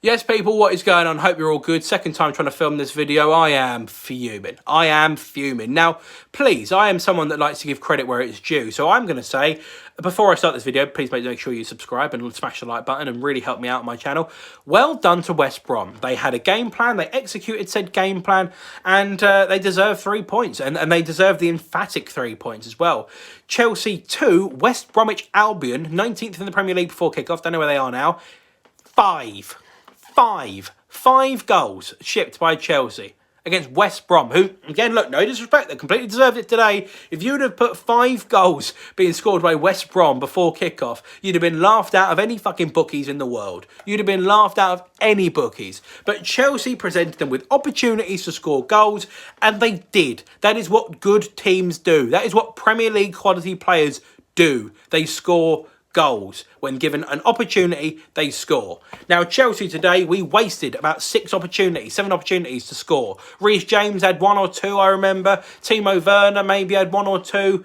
Yes, people, what is going on? Hope you're all good. Second time trying to film this video. I am fuming. I am fuming. Now, please, I am someone that likes to give credit where it's due. So I'm going to say, before I start this video, please make sure you subscribe and smash the like button and really help me out on my channel. Well done to West Brom. They had a game plan. They executed said game plan. And they deserve 3 points. And they deserve the emphatic 3 points as well. Chelsea 2, West Bromwich Albion, 19th in the Premier League before kickoff. Don't know where they are now. 5 goals shipped by Chelsea against West Brom, who, again, look, no disrespect, they completely deserved it today. If you would have put 5 goals being scored by West Brom before kickoff, you'd have been laughed out of any fucking bookies in the world. You'd have been laughed out of any bookies. But Chelsea presented them with opportunities to score goals, and they did. That is what good teams do. That is what Premier League quality players do. They score goals. When given an opportunity, they score. Now, Chelsea today, we wasted about 7 opportunities to score. Reece James had 1 or 2, I remember. Timo Werner maybe had 1 or 2.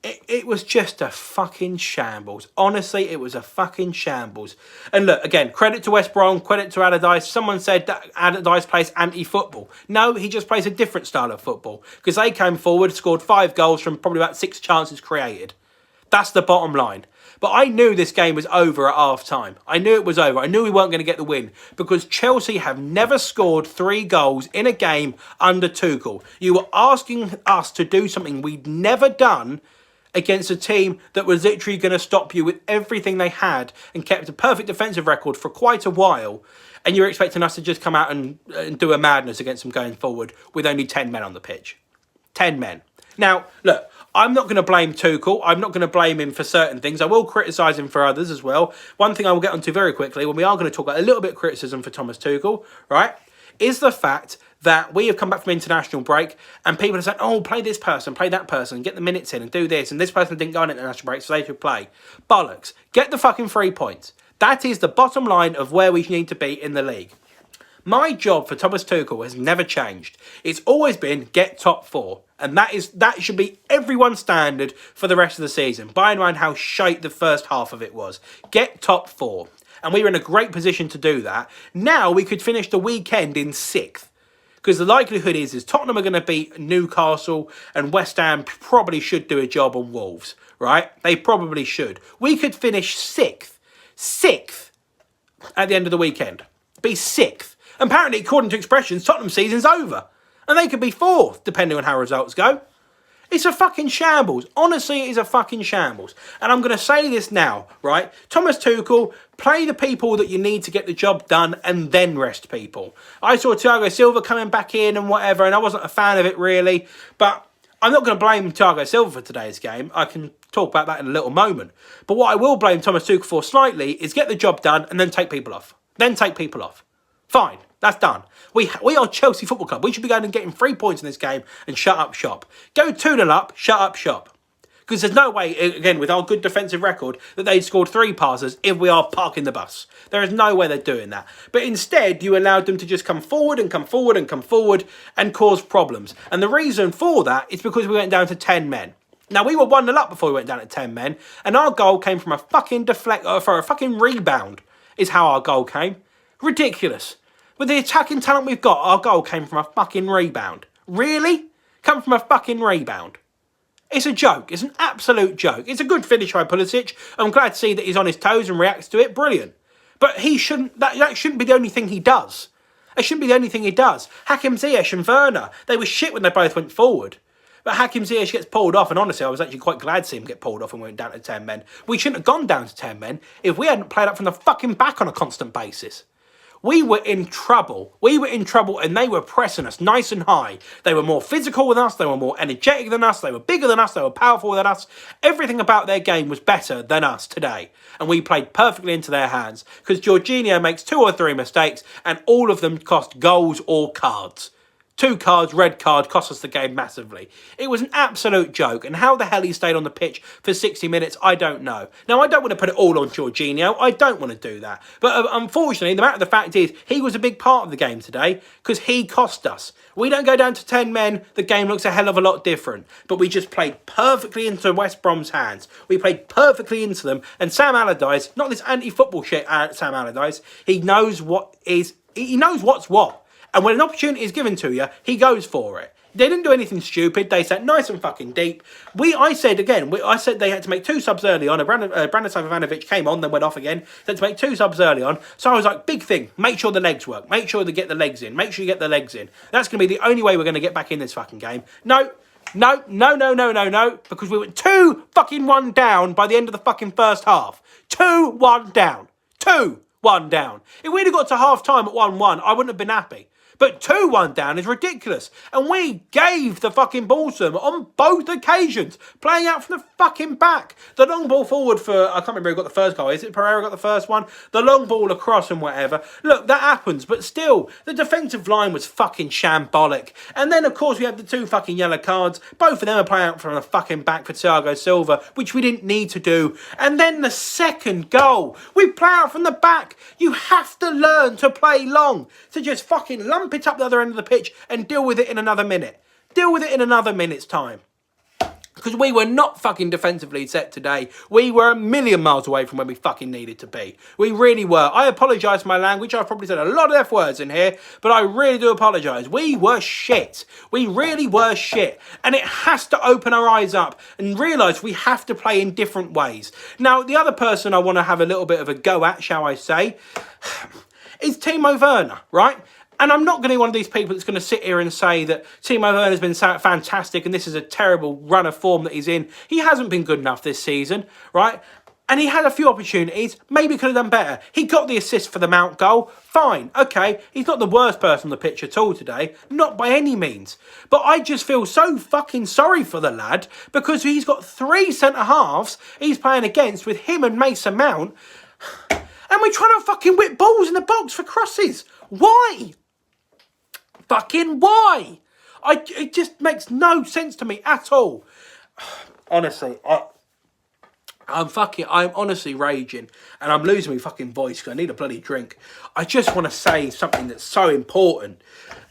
It was just a fucking shambles. Honestly, it was a fucking shambles. And look, again, credit to West Brom, credit to Allardyce. Someone said that Allardyce plays anti-football. No, he just plays a different style of football. Because they came forward, scored 5 goals from probably about 6 chances created. That's the bottom line. But I knew this game was over at half-time. I knew it was over. I knew we weren't going to get the win because Chelsea have never scored 3 goals in a game under Tuchel. You were asking us to do something we'd never done against a team that was literally going to stop you with everything they had and kept a perfect defensive record for quite a while. And you're expecting us to just come out and do a madness against them going forward with only 10 men on the pitch. 10 men. Now, look, I'm not going to blame Tuchel. I'm not going to blame him for certain things. I will criticise him for others as well. One thing I will get onto very quickly, when we are going to talk about a little bit of criticism for Thomas Tuchel, right, is the fact that we have come back from international break and people are saying, oh, play this person, play that person, get the minutes in and do this, and this person didn't go on international break, so they should play. Bollocks. Get the fucking 3 points. That is the bottom line of where we need to be in the league. My job for Thomas Tuchel has never changed. It's always been get top 4. And that should be everyone's standard for the rest of the season. By and mind how shite the first half of it was. Get top 4. And we were in a great position to do that. Now we could finish the weekend in 6th. Because the likelihood is Tottenham are going to beat Newcastle and West Ham probably should do a job on Wolves. Right? They probably should. We could finish 6th. 6th at the end of the weekend. Be 6th. Apparently, according to expressions, Tottenham's season's over. And they could be 4th, depending on how results go. It's a fucking shambles. Honestly, it is a fucking shambles. And I'm going to say this now, right? Thomas Tuchel, play the people that you need to get the job done and then rest people. I saw Thiago Silva coming back in and whatever, and I wasn't a fan of it really. But I'm not going to blame Thiago Silva for today's game. I can talk about that in a little moment. But what I will blame Thomas Tuchel for slightly is get the job done and then take people off. Fine, that's done. We are Chelsea Football Club. We should be going and getting 3 points in this game and shut up shop. Go 2-0 up, shut up shop. Because there's no way, again, with our good defensive record, that they scored 3 passes if we are parking the bus. There is no way they're doing that. But instead, you allowed them to just come forward and come forward and come forward and cause problems. And the reason for that is because we went down to 10 men. Now, we were 1-0 up before we went down to 10 men. And our goal came from a fucking for a fucking rebound is how our goal came. Ridiculous. With the attacking talent we've got, our goal came from a fucking rebound. Really? Come from a fucking rebound. It's a joke. It's an absolute joke. It's a good finish by Pulisic. I'm glad to see that he's on his toes and reacts to it. Brilliant. But he shouldn't. That shouldn't be the only thing he does. It shouldn't be the only thing he does. Hakim Ziyech and Werner, they were shit when they both went forward. But Hakim Ziyech gets pulled off, and honestly, I was actually quite glad to see him get pulled off and we went down to 10 men. We shouldn't have gone down to 10 men if we hadn't played up from the fucking back on a constant basis. We were in trouble. And they were pressing us nice and high. They were more physical than us. They were more energetic than us. They were bigger than us. They were powerful than us. Everything about their game was better than us today. And we played perfectly into their hands. Because Jorginho makes 2 or 3 mistakes and all of them cost goals or cards. 2 cards, red card, cost us the game massively. It was an absolute joke, and how the hell he stayed on the pitch for 60 minutes, I don't know. Now, I don't want to put it all on Jorginho. I don't want to do that. But unfortunately, the matter of the fact is, he was a big part of the game today, because he cost us. We don't go down to 10 men, the game looks a hell of a lot different. But we just played perfectly into West Brom's hands. We played perfectly into them, and Sam Allardyce, not this anti-football shit, Sam Allardyce, he knows what's what. And when an opportunity is given to you, he goes for it. They didn't do anything stupid. They sat nice and fucking deep. I said they had to make 2 subs early on. Branislav Ivanovic came on, then went off again. They had to make 2 subs early on. So I was like, big thing. Make sure the legs work. Make sure they get the legs in. Make sure you get the legs in. That's going to be the only way we're going to get back in this fucking game. No. Because we went 2-1 down by the end of the fucking first half. 2-1 down. 2-1 down. If we'd have got to half time at 1-1, I wouldn't have been happy. But 2-1 down is ridiculous. And we gave the fucking ball to them on both occasions, playing out from the fucking back. The long ball forward for, I can't remember who got the first goal. Is it Pereira got the first one? The long ball across and whatever. Look, that happens. But still, the defensive line was fucking shambolic. And then, of course, we had the 2 fucking yellow cards. Both of them are playing out from the fucking back for Thiago Silva, which we didn't need to do. And then the second goal. We play out from the back. You have to learn to play long. To just fucking lump it up the other end of the pitch and deal with it in another minute. Deal with it in another minute's time. Because we were not fucking defensively set today. We were a million miles away from where we fucking needed to be. We really were. I apologise for my language. I've probably said a lot of F words in here, but I really do apologise. We were shit. We really were shit. And it has to open our eyes up and realise we have to play in different ways. Now, the other person I want to have a little bit of a go at, shall I say, is Timo Werner, right? And I'm not going to be one of these people that's going to sit here and say that Timo Werner has been fantastic and this is a terrible run of form that he's in. He hasn't been good enough this season, right? And he had a few opportunities. Maybe could have done better. He got the assist for the Mount goal. Fine. Okay. He's not the worst person on the pitch at all today. Not by any means. But I just feel so fucking sorry for the lad because he's got 3 centre-halves he's playing against with him and Mason Mount. And we're trying to fucking whip balls in the box for crosses. Why? Fucking why? It just makes no sense to me at all. Honestly, I'm honestly raging and I'm losing my fucking voice because I need a bloody drink. I just want to say something that's so important.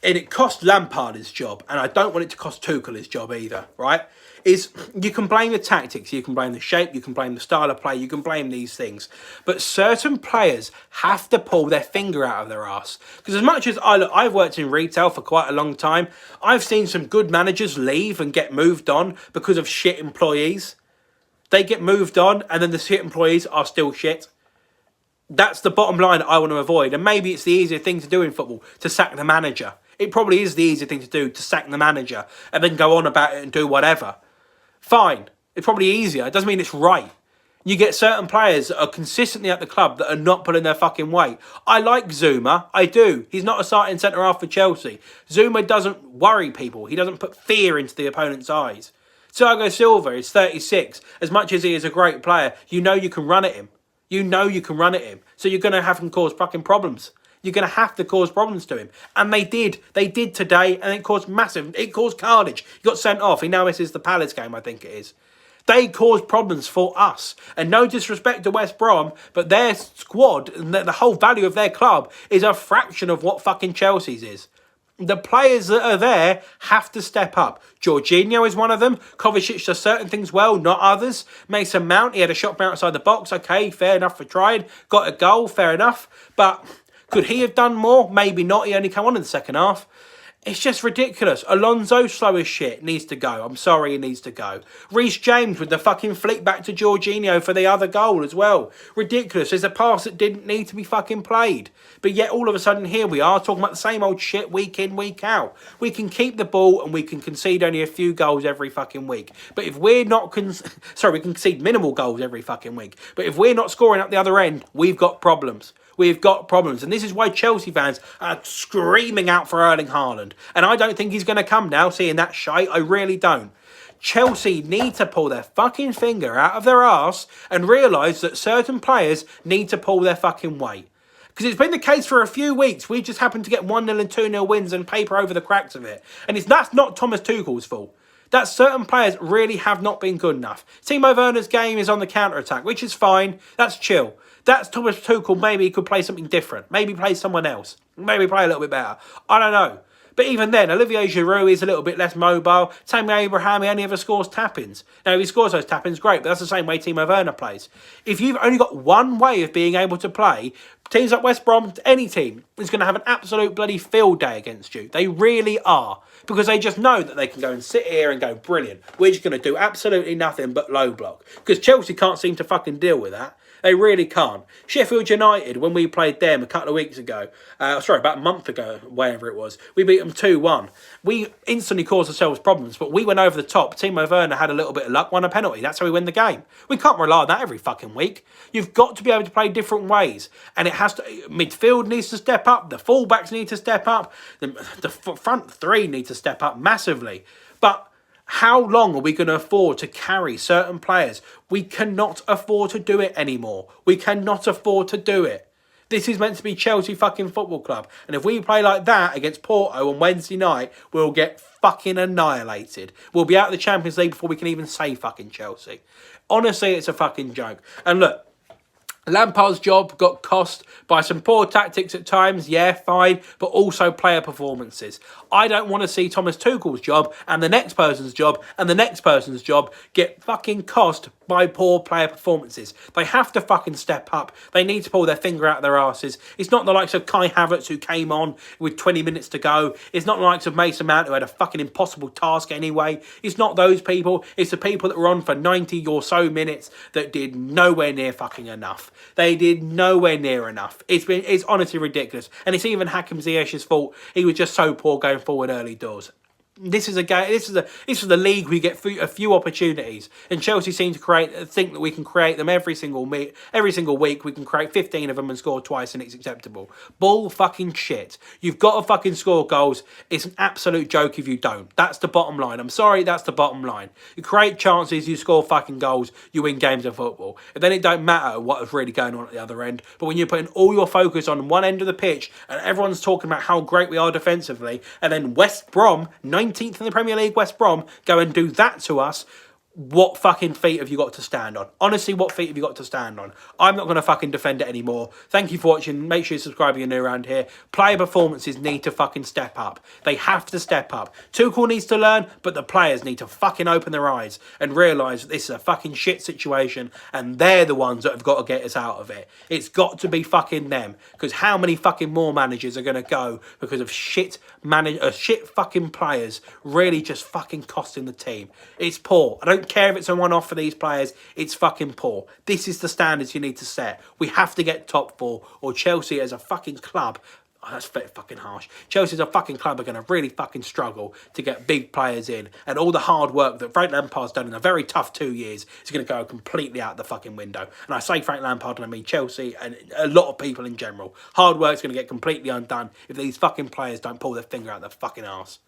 And it cost Lampard his job and I don't want it to cost Tuchel his job either, right? Is you can blame the tactics, you can blame the shape, you can blame the style of play, you can blame these things. But certain players have to pull their finger out of their arse. Because as much as I've worked in retail for quite a long time, I've seen some good managers leave and get moved on because of shit employees. They get moved on and then the shit employees are still shit. That's the bottom line that I want to avoid. And maybe it's the easier thing to do in football, to sack the manager. It probably is the easier thing to do, to sack the manager and then go on about it and do whatever. Fine. It's probably easier. It doesn't mean it's right. You get certain players that are consistently at the club that are not pulling their fucking weight. I like Zuma. I do. He's not a starting centre-half for Chelsea. Zuma doesn't worry people. He doesn't put fear into the opponent's eyes. Thiago Silva is 36. As much as he is a great player, you know you can run at him. You know you can run at him. So you're going to have him cause fucking problems. You're going to have to cause problems to him. And they did. They did today, and it caused carnage. He got sent off. He now misses the Palace game, I think it is. They caused problems for us. And no disrespect to West Brom, but their squad and the whole value of their club is a fraction of what fucking Chelsea's is. The players that are there have to step up. Jorginho is one of them. Kovacic does certain things well, not others. Mason Mount, he had a shot from outside the box. Okay, fair enough for trying. Got a goal, fair enough. But could he have done more? Maybe not. He only came on in the second half. It's just ridiculous. Alonso, slow as shit, needs to go. I'm sorry, he needs to go. Reece James with the fucking flick back to Jorginho for the other goal as well. Ridiculous. There's a pass that didn't need to be fucking played. But yet all of a sudden here we are talking about the same old shit week in, week out. We can keep the ball and we can concede only a few goals every fucking week. But if we're not... we can concede minimal goals every fucking week. But if we're not scoring up the other end, we've got problems. We've got problems. And this is why Chelsea fans are screaming out for Erling Haaland. And I don't think he's going to come now, seeing that shite. I really don't. Chelsea need to pull their fucking finger out of their arse and realise that certain players need to pull their fucking weight. Because it's been the case for a few weeks. We just happen to get 1-0 and 2-0 wins and paper over the cracks of it. And that's not Thomas Tuchel's fault. That certain players really have not been good enough. Timo Werner's game is on the counter-attack, which is fine. That's chill. That's Thomas Tuchel. Maybe he could play something different. Maybe play someone else. Maybe play a little bit better. I don't know. But even then, Olivier Giroud is a little bit less mobile. Tammy Abraham, he only ever scores tap-ins. Now, if he scores those tap-ins, great, but that's the same way Timo Werner plays. If you've only got one way of being able to play, teams like West Brom, any team, is going to have an absolute bloody field day against you. They really are. Because they just know that they can go and sit here and go, brilliant, we're just going to do absolutely nothing but low block. Because Chelsea can't seem to fucking deal with that. They really can't. Sheffield United, when we played them a couple of weeks ago, about a month ago, whatever it was, we beat them 2-1. We instantly caused ourselves problems, but we went over the top. Timo Werner had a little bit of luck, won a penalty. That's how we win the game. We can't rely on that every fucking week. You've got to be able to play different ways. And it has to, midfield needs to step up, the fullbacks need to step up, the front three need to step up massively. But how long are we going to afford to carry certain players? We cannot afford to do it anymore. We cannot afford to do it. This is meant to be Chelsea fucking Football Club. And if we play like that against Porto on Wednesday night, we'll get fucking annihilated. We'll be out of the Champions League before we can even say fucking Chelsea. Honestly, it's a fucking joke. And look, Lampard's job got cost by some poor tactics at times, yeah, fine, but also player performances. I don't want to see Thomas Tuchel's job and the next person's job and the next person's job get fucking cost by poor player performances. They have to fucking step up. They need to pull their finger out of their arses. It's not the likes of Kai Havertz who came on with 20 minutes to go. It's not the likes of Mason Mount who had a fucking impossible task anyway. It's not those people. It's the people that were on for 90 or so minutes that did nowhere near fucking enough. They did nowhere near enough. It's honestly ridiculous. And it's even Hakim Ziyech's fault. He was just so poor going forward early doors. This is a game. This is the league. We get a few opportunities, and Chelsea seem to think that we can create them every single week. We can create 15 of them and score twice, and it's acceptable. Bull fucking shit. You've got to fucking score goals. It's an absolute joke if you don't. That's the bottom line. I'm sorry, that's the bottom line. You create chances, you score fucking goals, you win games of football. And then it don't matter what is really going on at the other end. But when you're putting all your focus on one end of the pitch, and everyone's talking about how great we are defensively, and then West Brom, 19th in the Premier League, West Brom, go and do that to us. What fucking feet have you got to stand on? Honestly, what feet have you got to stand on? I'm not going to fucking defend it anymore. Thank you for watching. Make sure you subscribe if you're new around here. Player performances need to fucking step up. They have to step up. Tuchel needs to learn, but the players need to fucking open their eyes and realise that this is a fucking shit situation and they're the ones that have got to get us out of it. It's got to be fucking them. Because how many fucking more managers are going to go because of shit fucking players really just fucking costing the team? It's poor. I don't care if it's a one-off for these players. It's fucking poor. This is the standards you need to set. We have to get top four, or Chelsea as a fucking club, that's fucking harsh. Chelsea as a fucking club are going to really fucking struggle to get big players in, and all the hard work that Frank Lampard's done in a very tough 2 years is going to go completely out the fucking window. And I say Frank Lampard and I mean Chelsea and a lot of people in general. Hard work's going to get completely undone if these fucking players don't pull their finger out their fucking arse.